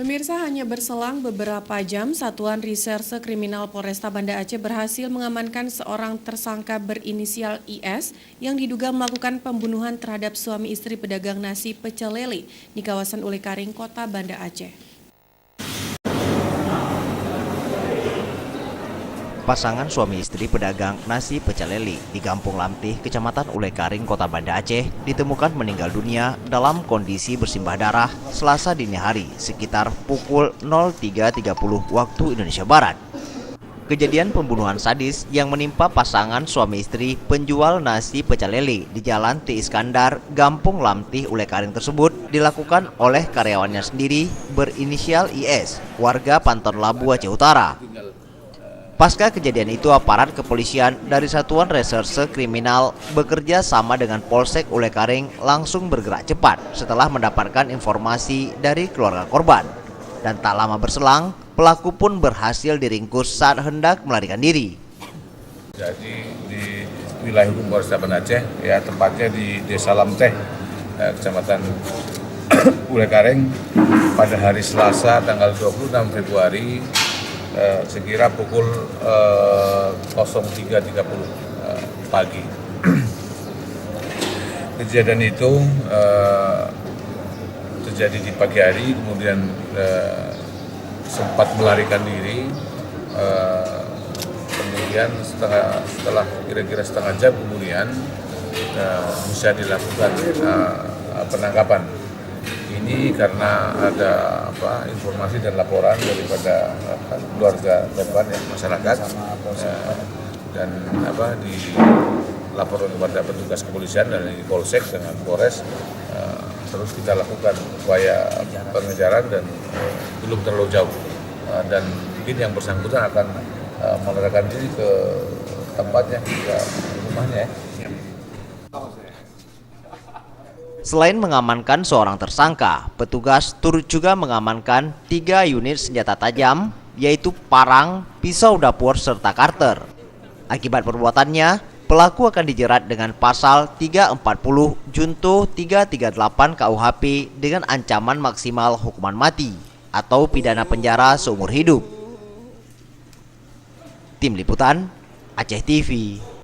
Pemirsa, hanya berselang beberapa jam, Satuan Reserse Kriminal Polresta Banda Aceh berhasil mengamankan seorang tersangka berinisial IS yang diduga melakukan pembunuhan terhadap suami istri pedagang nasi pecel lele di kawasan Ulekaring, Kota Banda Aceh. Pasangan suami istri pedagang nasi pecel lele di Kampung Lamtih, Kecamatan Ulekaring, Kota Banda Aceh, ditemukan meninggal dunia dalam kondisi bersimbah darah Selasa dini hari sekitar pukul 03.30 waktu Indonesia Barat. Kejadian pembunuhan sadis yang menimpa pasangan suami istri penjual nasi pecel lele di Jalan T. Iskandar, Kampung Lamtih, Ulekaring tersebut dilakukan oleh karyawannya sendiri berinisial IS, warga Panton Labu, Aceh Utara. Pasca kejadian itu, aparat kepolisian dari Satuan Reserse Kriminal bekerja sama dengan Polsek Ulekaring langsung bergerak cepat setelah mendapatkan informasi dari keluarga korban. Dan tak lama berselang, pelaku pun berhasil diringkus saat hendak melarikan diri. Jadi di wilayah hukum Polresta Banda Aceh, ya tepatnya di Desa Lamteh, Kecamatan Ulekaring, pada hari Selasa tanggal 26 Februari sekira pukul 03.30 pagi. Kejadian itu terjadi di pagi hari, kemudian sempat melarikan diri, kemudian setelah kira-kira setengah jam kemudian bisa dilakukan penangkapan. Ini karena ada informasi dan laporan daripada keluarga korban, masyarakat, dan dilaporkan kepada petugas kepolisian dan di Polsek dengan Polres. Terus kita lakukan upaya pengejaran dan belum terlalu jauh, dan mungkin yang bersangkutan akan melarikan diri ke tempatnya, ke rumahnya. Selain mengamankan seorang tersangka, petugas turut juga mengamankan 3 unit senjata tajam, yaitu parang, pisau dapur, serta karter. Akibat perbuatannya, pelaku akan dijerat dengan pasal 340 junto 338 KUHP dengan ancaman maksimal hukuman mati atau pidana penjara seumur hidup. Tim Liputan, Aceh TV.